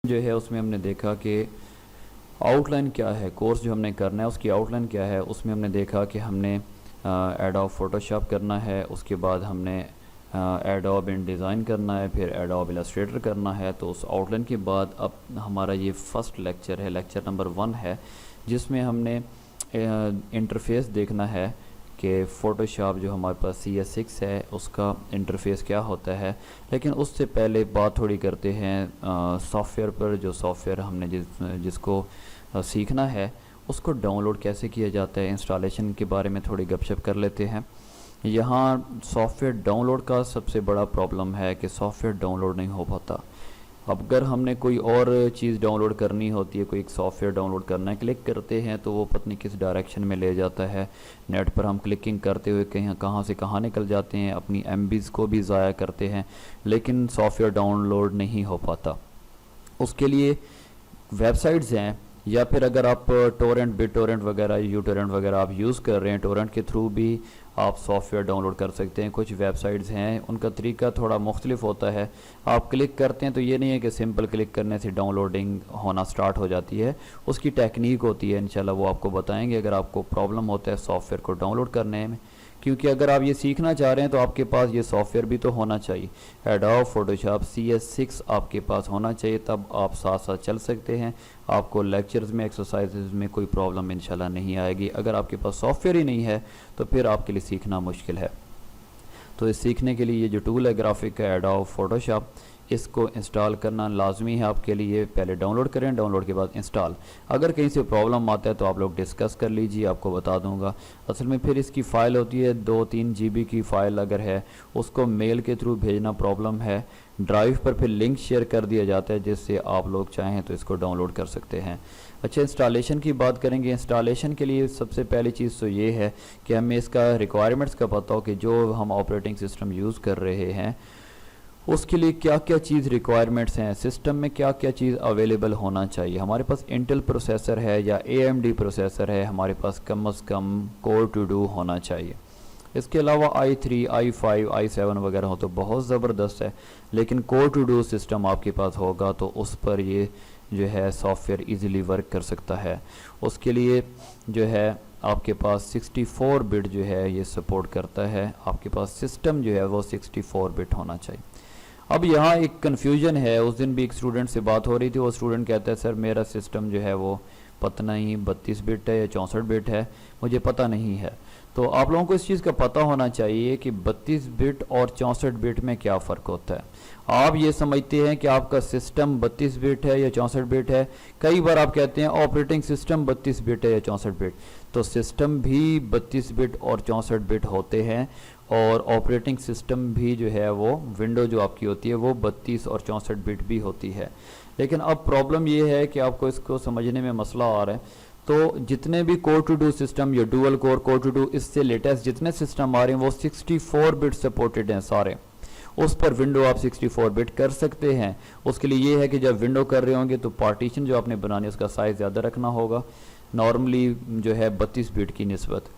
जो है उसमें हमने देखा कि आउटलाइन क्या है, कोर्स जो हमने करना है उसकी आउटलाइन क्या है। उसमें हमने देखा कि हमने एडोब फोटोशॉप करना है, उसके बाद हमने एडोब InDesign करना है, फिर एडोब इलस्ट्रेटर करना है। तो उस आउटलाइन के बाद अब हमारा ये फर्स्ट लेक्चर है, लेक्चर नंबर 1 है, जिसमें हमने इंटरफेस देखना है कि फ़ोटोशॉप जो हमारे पास CS6 है उसका इंटरफेस क्या होता है। लेकिन उससे पहले बात थोड़ी करते हैं सॉफ्टवेयर पर। जो सॉफ्टवेयर हमने जिसको सीखना है उसको डाउनलोड कैसे किया जाता है, इंस्टॉलेशन के बारे में थोड़ी गपशप कर लेते हैं। यहाँ सॉफ्टवेयर डाउनलोड का सबसे बड़ा प्रॉब्लम है कि सॉफ्टवेयर डाउनलोड नहीं हो पाता। अब अगर हमने कोई और चीज़ डाउनलोड करनी होती है, कोई एक सॉफ्टवेयर डाउनलोड करना है, क्लिक करते हैं तो वो पता नहीं किस डायरेक्शन में ले जाता है। नेट पर हम क्लिकिंग करते हुए कहीं कहाँ से कहाँ निकल जाते हैं, अपनी MBs को भी ज़ाया करते हैं, लेकिन सॉफ्टवेयर डाउनलोड नहीं हो पाता। उसके लिए वेबसाइट्स हैं, या फिर अगर आप टोरेंट, BitTorrent वगैरह, uTorrent वगैरह आप यूज़ कर रहे हैं, टोरेंट के थ्रू भी आप सॉफ्टवेयर डाउनलोड कर सकते हैं। कुछ वेबसाइट्स हैं, उनका तरीका थोड़ा मुख्तलिफ होता है। आप क्लिक करते हैं तो ये नहीं है कि सिंपल क्लिक करने से डाउनलोडिंग होना स्टार्ट हो जाती है, उसकी टेक्निक होती है। इंशाल्लाह वो आपको बताएंगे अगर आपको प्रॉब्लम होता है सॉफ्टवेयर को डाउनलोड करने में। क्योंकि अगर आप ये सीखना चाह रहे हैं तो आपके पास ये सॉफ्टवेयर भी तो होना चाहिए। एडोब फोटोशॉप CS6 आपके पास होना चाहिए, तब आप साथ साथ चल सकते हैं। आपको लेक्चर्स में, एक्सरसाइजेज में कोई प्रॉब्लम इंशाल्लाह नहीं आएगी। अगर आपके पास सॉफ्टवेयर ही नहीं है तो फिर आपके लिए सीखना मुश्किल है। तो इस सीखने के लिए ये जो टूल है ग्राफिक का एडोब फोटोशॉप, इसको इंस्टॉल करना लाजमी है आपके लिए। पहले डाउनलोड करें, डाउनलोड के बाद इंस्टॉल। अगर कहीं से प्रॉब्लम आता है तो आप लोग डिस्कस कर लीजिए, आपको बता दूंगा। असल में फिर इसकी फ़ाइल होती है 2-3 GB की फ़ाइल, अगर है उसको मेल के थ्रू भेजना प्रॉब्लम है। ड्राइव पर फिर लिंक शेयर कर दिया जाता है, जिससे आप लोग चाहें तो इसको डाउनलोड कर सकते हैं। अच्छा, इंस्टॉलेशन की बात करेंगे। इंस्टॉलेशन के लिए सबसे पहली चीज़ तो ये है कि हमें इसका रिक्वायरमेंट्स का पता हो कि जो हम ऑपरेटिंग सिस्टम यूज़ कर रहे हैं उसके लिए क्या क्या चीज़ रिक्वायरमेंट्स हैं, सिस्टम में क्या क्या चीज़ अवेलेबल होना चाहिए। हमारे पास इंटेल प्रोसेसर है या AMD प्रोसेसर है, हमारे पास कम से कम कोर टू डू होना चाहिए। इसके अलावा i3, i5, i7 वगैरह हो तो बहुत ज़बरदस्त है, लेकिन कोर टू डू सिस्टम आपके पास होगा तो उस पर ये जो है सॉफ्टवेयर इजीली वर्क कर सकता है। उसके लिए जो है आपके पास 64 बिट जो है ये सपोर्ट करता है। आपके पास सिस्टम जो है वो 64 बिट होना चाहिए। अब यहाँ एक कन्फ्यूजन है। उस दिन भी एक स्टूडेंट से बात हो रही थी, वो स्टूडेंट कहता है सर मेरा सिस्टम जो है वो पता नहीं 32 बिट है या 64 बिट है, मुझे पता नहीं है। तो आप लोगों को इस चीज़ का पता होना चाहिए कि 32 बिट और 64 बिट में क्या फ़र्क होता है। आप ये समझते हैं कि आपका सिस्टम 32 बिट है या 64 बिट है। कई बार आप कहते हैं ऑपरेटिंग सिस्टम 32 बिट है या 64 बिट, तो सिस्टम भी 32 बिट और 64 बिट होते हैं, और ऑपरेटिंग सिस्टम भी जो है वो विंडो जो आपकी होती है वो 32 और 64 बिट भी होती है। लेकिन अब प्रॉब्लम ये है कि आपको इसको समझने में मसला आ रहा है। तो जितने भी कोर टू डू सिस्टम या डुअल कोर टू डू, इससे लेटेस्ट जितने सिस्टम आ रहे हैं वो 64 बिट सपोर्टेड हैं सारे। उस पर विंडो आप 64 बिट कर सकते हैं। उसके लिए ये है कि जब विंडो कर रहे होंगे तो पार्टीशन जो आपने बनानी है उसका साइज़ ज़्यादा रखना होगा, नॉर्मली जो है 32 बिट की निस्बत।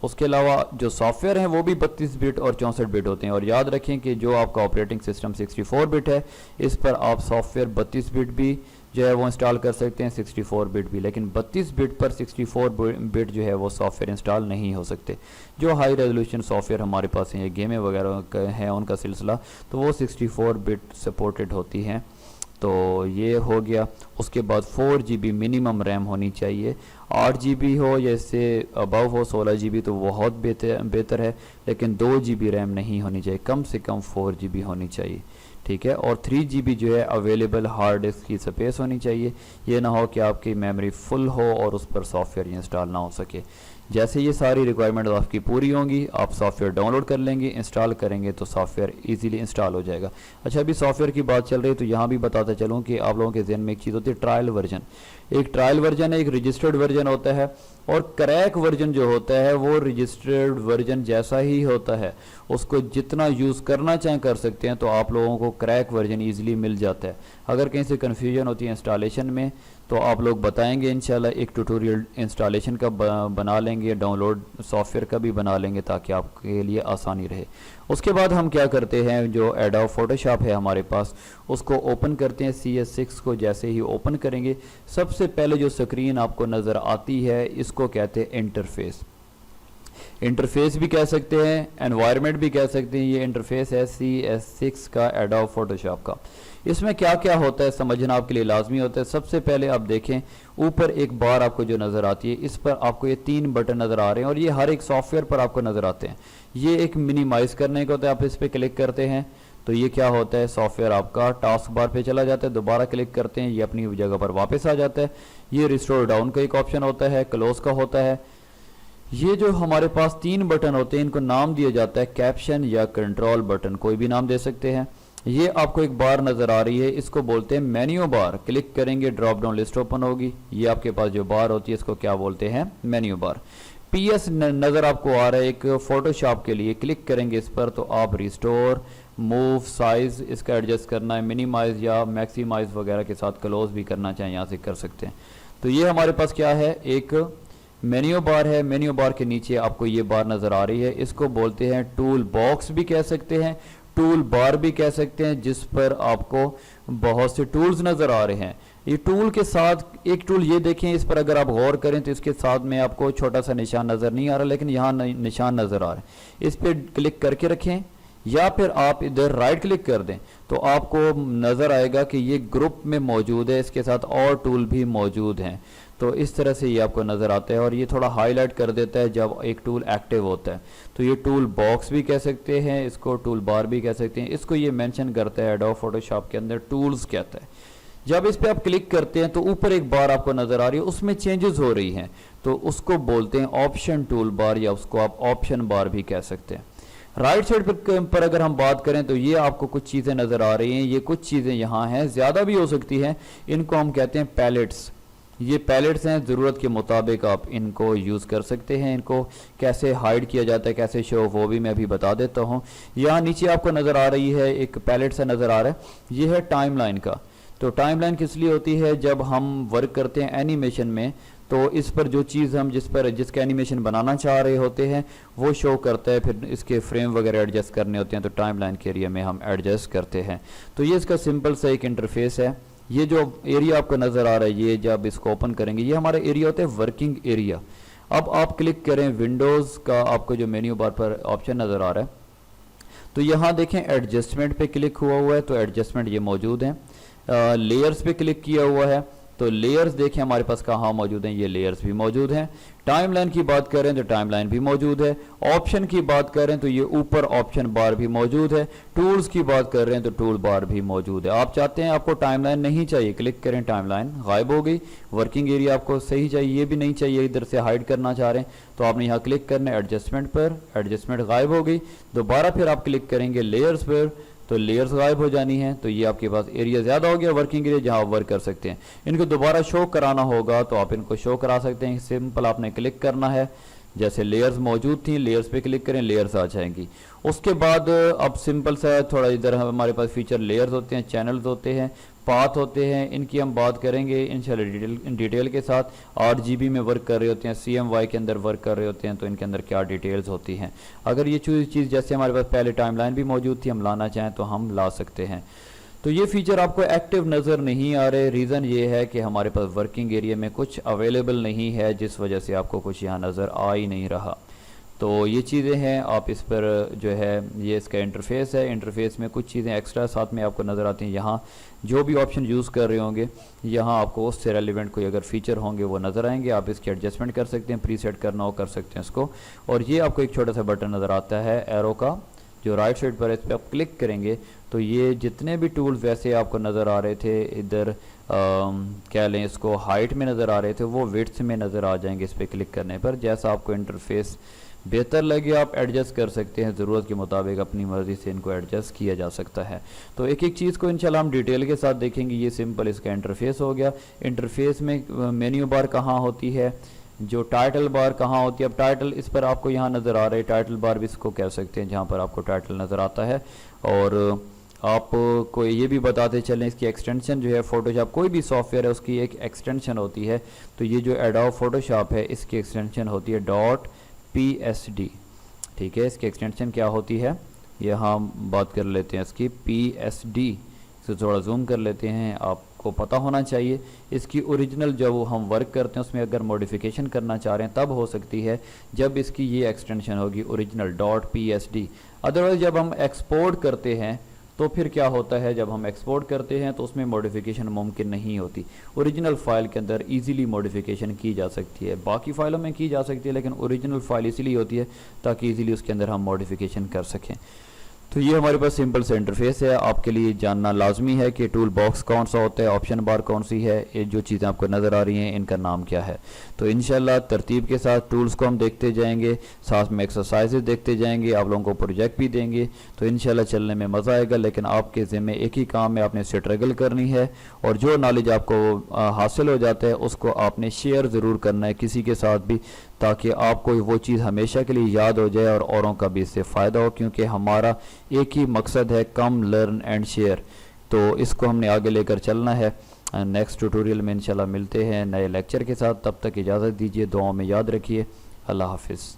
उसके अलावा जो सॉफ्टवेयर हैं वो भी 32 बिट और 64 बिट होते हैं। और याद रखें कि जो आपका ऑपरेटिंग सिस्टम 64 बिट है, इस पर आप सॉफ्टवेयर 32 बिट भी जो है वो इंस्टॉल कर सकते हैं, 64 बिट भी। लेकिन 32 बिट पर 64 बिट जो है वो सॉफ्टवेयर इंस्टॉल नहीं हो सकते। जो हाई रेजोल्यूशन सॉफ्टवेयर हमारे पास हैं, गेमें वगैरह हैं उनका सिलसिला, तो वो 64 बिट सपोर्टेड होती हैं। तो ये हो गया। उसके बाद 4 GB मिनिमम रैम होनी चाहिए। 8 GB हो या इससे अबव हो 16 GB तो बहुत बेहतर है, लेकिन 2 GB रैम नहीं होनी चाहिए, कम से कम 4 GB होनी चाहिए। ठीक है। और 3 GB जो है अवेलेबल हार्ड डिस्क की स्पेस होनी चाहिए। ये ना हो कि आपकी मेमोरी फुल हो और उस पर सॉफ्टवेयर इंस्टॉल ना हो सके। जैसे ये सारी रिक्वायरमेंट आपकी पूरी होंगी, आप सॉफ्टवेयर डाउनलोड कर लेंगे, इंस्टॉल करेंगे तो सॉफ्टवेयर इजीली इंस्टॉल हो जाएगा। अच्छा, अभी सॉफ्टवेयर की बात चल रही है तो यहाँ भी बताता चलूँ कि आप लोगों के जहन में एक चीज़ होती है ट्रायल वर्जन। एक ट्रायल वर्जन है, एक रजिस्टर्ड वर्जन होता है, और क्रैक वर्जन जो होता है वो रजिस्टर्ड वर्जन जैसा ही होता है। उसको जितना यूज़ करना चाहें कर सकते हैं, तो आप लोगों को क्रैक वर्जन ईजिली मिल जाता है। अगर कहीं से कन्फ्यूजन होती है इंस्टॉलेशन में तो आप लोग बताएंगे इंशाल्लाह, एक ट्यूटोरियल इंस्टॉलेशन का बना लेंगे, डाउनलोड सॉफ्टवेयर का भी बना लेंगे ताकि आपके लिए आसानी रहे। उसके बाद हम क्या करते हैं, जो एडोब फोटोशॉप है हमारे पास उसको ओपन करते हैं। CS6 को जैसे ही ओपन करेंगे सबसे पहले जो स्क्रीन आपको नज़र आती है इसको कहते हैं इंटरफेस। इंटरफेस भी कह सकते हैं, एनवायरनमेंट भी कह सकते हैं। ये इंटरफेस है CS6 का एडोब फोटोशॉप का। इसमें क्या क्या होता है समझना आपके लिए लाजमी होता है। सबसे पहले आप देखें ऊपर एक बार आपको जो नज़र आती है, इस पर आपको ये 3 बटन नज़र आ रहे हैं और ये हर एक सॉफ्टवेयर पर आपको नज़र आते हैं। ये एक मिनिमाइज़ करने का होता है, आप इस पर क्लिक करते हैं तो ये क्या होता है, सॉफ्टवेयर आपका टास्क बार पे चला जाता है। दोबारा क्लिक करते हैं ये अपनी जगह पर वापस आ जाता है। ये रिस्टोर डाउन का एक ऑप्शन होता है, क्लोज का होता है। ये जो हमारे पास 3 बटन होते हैं इनको नाम दिया जाता है कैप्शन या कंट्रोल बटन, कोई भी नाम दे सकते हैं। ये आपको एक बार नज़र आ रही है, इसको बोलते हैं मेन्यू बार। क्लिक करेंगे ड्रॉप डाउन लिस्ट ओपन होगी। ये आपके पास जो बार होती है इसको क्या बोलते हैं, मेन्यू बार। PS नज़र आपको आ रहा है एक फोटोशॉप के लिए, क्लिक करेंगे इस पर तो आप रिस्टोर, मूव, साइज़ इसका एडजस्ट करना है, मिनिमाइज़ या मैक्सिमाइज़ वगैरह के साथ क्लोज भी करना चाहें यहाँ से कर सकते हैं। तो ये हमारे पास क्या है, एक मेन्यू बार है। मेन्यू बार के नीचे आपको ये बार नज़र आ रही है, इसको बोलते हैं टूल बॉक्स भी कह सकते हैं, टूल बार भी कह सकते हैं, जिस पर आपको बहुत से टूल्स नज़र आ रहे हैं। ये टूल के साथ एक टूल ये देखें, इस पर अगर आप गौर करें तो इसके साथ में आपको छोटा सा निशान नज़र नहीं आ रहा, लेकिन यहाँ निशान नज़र आ रहा है। इस पर क्लिक करके रखें या फिर आप इधर राइट क्लिक कर दें तो आपको नज़र आएगा कि ये ग्रुप में मौजूद है, इसके साथ और टूल भी मौजूद हैं। तो इस तरह से ये आपको नज़र आता है और ये थोड़ा हाईलाइट कर देता है जब एक टूल एक्टिव होता है। तो ये टूल बॉक्स भी कह सकते हैं, इसको टूल बार भी कह सकते हैं। इसको ये मेंशन करता है एडोब फोटोशॉप के अंदर टूल्स कहता है। जब इस पर आप क्लिक करते हैं तो ऊपर एक बार आपको नज़र आ रही है, उसमें चेंजेस हो रही हैं, तो उसको बोलते हैं ऑप्शन टूल बार या उसको आप ऑप्शन बार भी कह सकते हैं। राइट साइड पर अगर हम बात करें तो ये आपको कुछ चीज़ें नज़र आ रही हैं, ये कुछ चीज़ें यहाँ हैं, ज़्यादा भी हो सकती हैं। इनको हम कहते हैं पैलेट्स। ये पैलेट्स हैं, ज़रूरत के मुताबिक आप इनको यूज़ कर सकते हैं। इनको कैसे हाइड किया जाता है, कैसे शो, वो भी मैं अभी बता देता हूँ। यहाँ नीचे आपको नज़र आ रही है एक पैलेट सा नज़र आ रहा है, ये है टाइमलाइन का। तो टाइमलाइन किस लिए होती है, जब हम वर्क करते हैं एनिमेशन में तो इस पर जो चीज़ हम जिसका एनिमेशन बनाना चाह रहे होते हैं वो शो करता है, फिर इसके फ्रेम वगैरह एडजस्ट करने होते हैं तो टाइमलाइन के एरिया में हम एडजस्ट करते हैं। तो ये इसका सिंपल सा एक इंटरफेस है। ये जो एरिया आपको नज़र आ रहा है, ये जब इसको ओपन करेंगे ये हमारा एरिया होता है वर्किंग एरिया। अब आप क्लिक करें विंडोज़ का, आपको जो मेन्यू बार पर ऑप्शन नज़र आ रहा है तो यहाँ देखें एडजस्टमेंट पे क्लिक हुआ है तो एडजस्टमेंट ये मौजूद है। लेयर्स पे क्लिक किया हुआ है तो लेयर्स देखें हमारे पास कहाँ मौजूद हैं, ये लेयर्स भी मौजूद हैं। टाइमलाइन की बात करें तो टाइमलाइन भी मौजूद है। ऑप्शन की बात करें तो ये ऊपर ऑप्शन बार भी मौजूद है। टूल्स की बात कर रहे हैं तो टूल बार भी मौजूद है। आप चाहते हैं आपको टाइमलाइन नहीं चाहिए, क्लिक करें, टाइमलाइन गायब हो गई। वर्किंग एरिया आपको सही चाहिए, ये भी नहीं चाहिए, इधर से हाइड करना चाह रहे हैं तो आपने यहाँ क्लिक करना है एडजस्टमेंट पर, एडजस्टमेंट गायब हो गई। दोबारा फिर आप क्लिक करेंगे लेयर्स पर तो लेयर्स गायब हो जानी है। तो ये आपके पास एरिया ज़्यादा हो गया, वर्किंग एरिया, जहाँ आप वर्क कर सकते हैं। इनको दोबारा शो कराना होगा तो आप इनको शो करा सकते हैं। सिंपल आपने क्लिक करना है, जैसे लेयर्स मौजूद थी लेयर्स पे क्लिक करें, लेयर्स आ जाएंगी। उसके बाद अब सिंपल सा थोड़ा इधर हमारे पास फीचर लेयर्स होते हैं, चैनल्स होते हैं, पाथ होते हैं। इनकी हम बात करेंगे इंशाल्लाह डिटेल के साथ। 8 GB में वर्क कर रहे होते हैं, CMY के अंदर वर्क कर रहे होते हैं तो इनके अंदर क्या डिटेल्स होती हैं। अगर ये चीज़ जैसे हमारे पास पहले टाइमलाइन भी मौजूद थी, हम लाना चाहें तो हम ला सकते हैं। तो ये फीचर आपको एक्टिव नज़र नहीं आ रहे, रीज़न ये है कि हमारे पास वर्किंग एरिया में कुछ अवेलेबल नहीं है, जिस वजह से आपको कुछ यहाँ नज़र आ ही नहीं रहा। तो ये चीज़ें हैं, आप इस पर जो है ये इसका इंटरफेस है। इंटरफेस में कुछ चीज़ें एक्स्ट्रा साथ में आपको नज़र आती हैं। यहाँ जो भी ऑप्शन यूज़ कर रहे होंगे यहाँ आपको उससे रेलिवेंट कोई अगर फीचर होंगे वो नज़र आएंगे। आप इसकी एडजस्टमेंट कर सकते हैं, प्रीसेट करना हो कर सकते हैं इसको। और ये आपको एक छोटा सा बटन नज़र आता है एरो का, जो राइट साइड पर है, इस पर आप क्लिक करेंगे तो ये जितने भी टूल्स वैसे आपको नज़र आ रहे थे इधर क्या लें इसको हाइट में नज़र आ रहे थे, वो विड्थ में नज़र आ जाएंगे इस पर क्लिक करने पर। जैसा आपको इंटरफेस बेहतर लगे आप एडजस्ट कर सकते हैं, ज़रूरत के मुताबिक अपनी मर्ज़ी से इनको एडजस्ट किया जा सकता है। तो एक एक चीज़ को इंशाल्लाह हम डिटेल के साथ देखेंगे। ये सिंपल इसका इंटरफेस हो गया। इंटरफेस में मेन्यू बार कहाँ होती है, जो टाइटल बार कहाँ होती है। अब टाइटल इस पर आपको यहाँ नज़र आ रहा है, टाइटल बार भी इसको कह सकते हैं, जहाँ पर आपको टाइटल नज़र आता है। और आपको ये भी बताते चलें, इसकी एक्सटेंशन जो है फ़ोटोशॉप, कोई भी सॉफ्टवेयर है उसकी एक एक्सटेंशन होती है। तो ये जो एडोब फ़ोटोशॉप है इसकी एक्सटेंशन होती है .psd। ठीक है, इसकी एक्सटेंशन क्या होती है, यहाँ हम बात कर लेते हैं इसकी psd। इसे थोड़ा जूम कर लेते हैं, आपको पता होना चाहिए इसकी ओरिजिनल जब हम वर्क करते हैं उसमें अगर मॉडिफिकेशन करना चाह रहे हैं तब हो सकती है जब इसकी ये एक्सटेंशन होगी ओरिजिनल .psd। अदरवाइज़ जब हम एक्सपोर्ट करते हैं तो फिर क्या होता है, जब हम एक्सपोर्ट करते हैं तो उसमें मॉडिफिकेशन मुमकिन नहीं होती। ओरिजिनल फ़ाइल के अंदर इजीली मॉडिफिकेशन की जा सकती है, बाकी फ़ाइलों में की जा सकती है लेकिन ओरिजिनल फ़ाइल इसीलिए होती है ताकि इजीली उसके अंदर हम मॉडिफिकेशन कर सकें। तो ये हमारे पास सिंपल से इंटरफेस है। आपके लिए जानना लाजमी है कि टूल बॉक्स कौन सा होता है, ऑप्शन बार कौन सी है, ये जो चीज़ें आपको नज़र आ रही हैं इनका नाम क्या है। तो इंशाल्लाह तरतीब के साथ टूल्स को हम देखते जाएंगे, साथ में एक्सरसाइजेज देखते जाएंगे, आप लोगों को प्रोजेक्ट भी देंगे। तो इंशाल्लाह चलने में मज़ा आएगा, लेकिन आपके ज़िम्मे एक ही काम है, आपने स्ट्रगल करनी है और जो नॉलेज आपको हासिल हो जाता है उसको आपने शेयर ज़रूर करना है किसी के साथ भी, ताकि आपको वो चीज़ हमेशा के लिए याद हो जाए और औरों का भी इससे फ़ायदा हो, क्योंकि हमारा एक ही मकसद है, कम लर्न एंड शेयर। तो इसको हमने आगे लेकर चलना है। नेक्स्ट ट्यूटोरियल में इंशाल्लाह मिलते हैं नए लेक्चर के साथ, तब तक इजाज़त दीजिए, दुआओं में याद रखिए। अल्लाह हाफिज़।